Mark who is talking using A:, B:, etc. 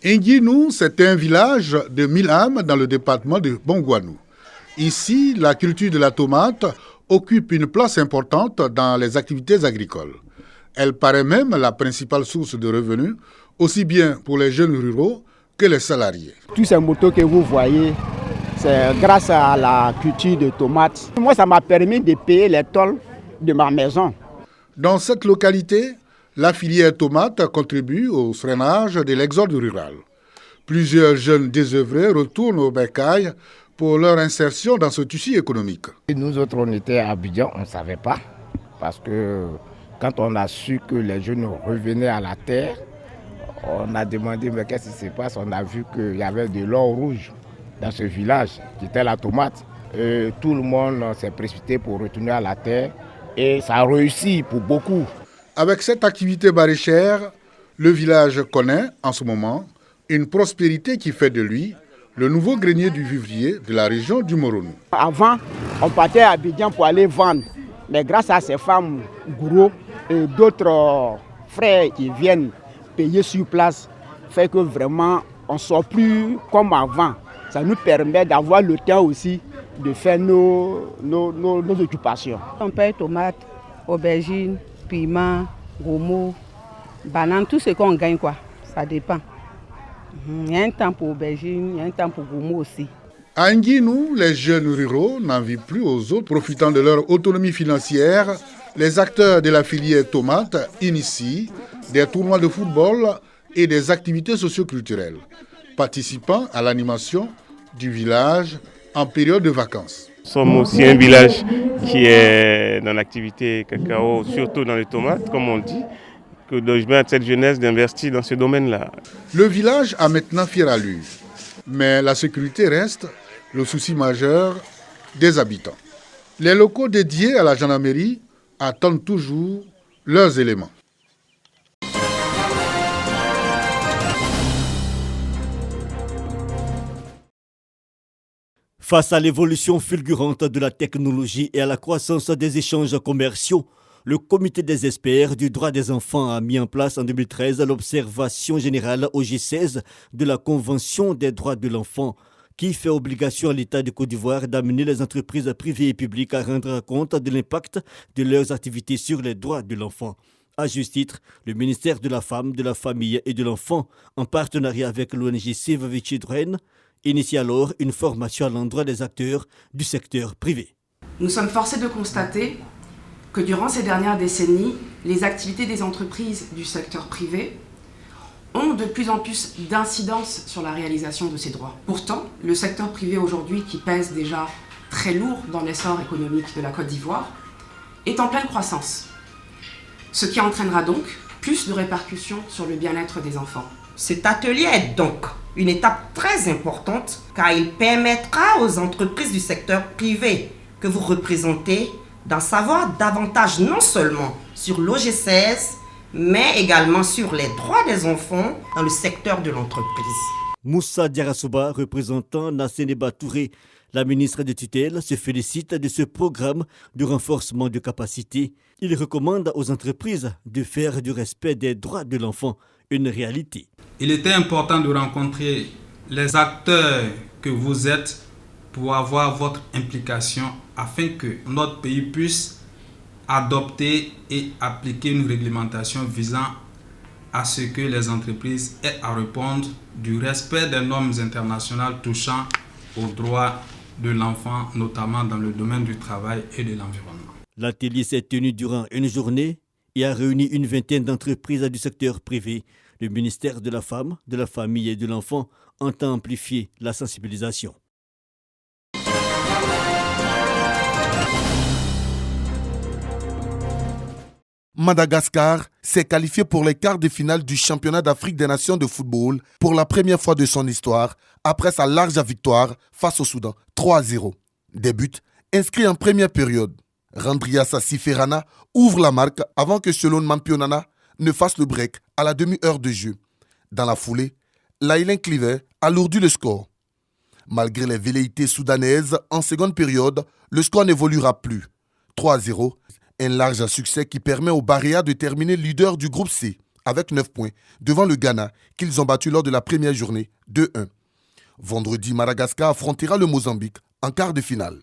A: Nguinou, c'est un village de 1000 âmes dans le département de Bongouanou. Ici, la culture de la tomate occupe une place importante dans les activités agricoles. Elle paraît même la principale source de revenus, aussi bien pour les jeunes ruraux que les salariés.
B: Tous ces motos que vous voyez, c'est grâce à la culture de tomates. Moi, ça m'a permis de payer les tôles de ma maison.
A: Dans cette localité, la filière tomate contribue au freinage de l'exode rural. Plusieurs jeunes désœuvrés retournent au bercail pour leur insertion dans ce tissu économique.
B: Nous autres, on était à Abidjan, on ne savait pas. Parce que quand on a su que les jeunes revenaient à la terre, on a demandé mais qu'est-ce qui se passe. On a vu qu'il y avait de l'or rouge dans ce village, qui était la tomate. Et tout le monde s'est précipité pour retourner à la terre. Et ça a réussi pour beaucoup.
A: Avec cette activité maraîchère, le village connaît en ce moment une prospérité qui fait de lui le nouveau grenier du vivrier de la région du Moronou.
B: Avant, on partait à Abidjan pour aller vendre. Mais grâce à ces femmes gros et d'autres frères qui viennent payer sur place, fait que vraiment on ne sort plus comme avant. Ça nous permet d'avoir le temps aussi de faire nos occupations.
C: On paye tomates, aubergines, piments, gomo, bananes, tout ce qu'on gagne quoi, ça dépend. Il y a un temps pour aubergines, il y a un temps pour gomo aussi.
A: À Nguinou, les jeunes ruraux n'en vivent plus aux autres. Profitant de leur autonomie financière, les acteurs de la filière tomate initient des tournois de football et des activités socio-culturelles, participant à l'animation du village en période de vacances.
D: Nous sommes aussi un village qui est dans l'activité cacao, surtout dans les tomates, comme on dit, que je mets à cette jeunesse d'investir dans ce domaine-là.
A: Le village a maintenant fière allure, mais la sécurité reste le souci majeur des habitants. Les locaux dédiés à la gendarmerie attendent toujours leurs éléments.
E: Face à l'évolution fulgurante de la technologie et à la croissance des échanges commerciaux, le Comité des experts du droit des enfants a mis en place en 2013 l'observation générale au G16 de la Convention des droits de l'enfant, qui fait obligation à l'État de Côte d'Ivoire d'amener les entreprises privées et publiques à rendre compte de l'impact de leurs activités sur les droits de l'enfant. À juste titre, le ministère de la Femme, de la Famille et de l'Enfant, en partenariat avec l'ONG Save the Children, initie alors une formation à l'endroit des acteurs du secteur privé.
F: Nous sommes forcés de constater que durant ces dernières décennies, les activités des entreprises du secteur privé ont de plus en plus d'incidence sur la réalisation de ces droits. Pourtant, le secteur privé aujourd'hui, qui pèse déjà très lourd dans l'essor économique de la Côte d'Ivoire, est en pleine croissance, ce qui entraînera donc plus de répercussions sur le bien-être des enfants.
G: Cet atelier est donc une étape très importante car il permettra aux entreprises du secteur privé que vous représentez d'en savoir davantage non seulement sur l'OG16, mais également sur les droits des enfants dans le secteur de l'entreprise.
E: Moussa Diarasouba, représentant Nasseneba Touré, la ministre de tutelle, se félicite de ce programme de renforcement de capacité. Il recommande aux entreprises de faire du respect des droits de l'enfant une réalité.
H: Il était important de rencontrer les acteurs que vous êtes pour avoir votre implication afin que notre pays puisse adopter et appliquer une réglementation visant à ce que les entreprises aient à répondre du respect des normes internationales touchant aux droits de l'enfant, notamment dans le domaine du travail et de l'environnement.
E: L'atelier s'est tenu durant une journée et a réuni une vingtaine d'entreprises du secteur privé. Le ministère de la Femme, de la Famille et de l'Enfant entend amplifier la sensibilisation.
I: Madagascar s'est qualifié pour les quarts de finale du championnat d'Afrique des Nations de football pour la première fois de son histoire après sa large victoire face au Soudan 3-0. Des buts inscrits en première période. Randria Sassiferana ouvre la marque avant que Selon Mampionana ne fasse le break à la demi-heure de jeu. Dans la foulée, Laïlin Clivet alourdit le score. Malgré les velléités soudanaises, en seconde période, le score n'évoluera plus. 3-0, un large succès qui permet au Barea de terminer leader du groupe C avec 9 points, devant le Ghana, qu'ils ont battu lors de la première journée 2-1. Vendredi, Madagascar affrontera le Mozambique en quart de finale.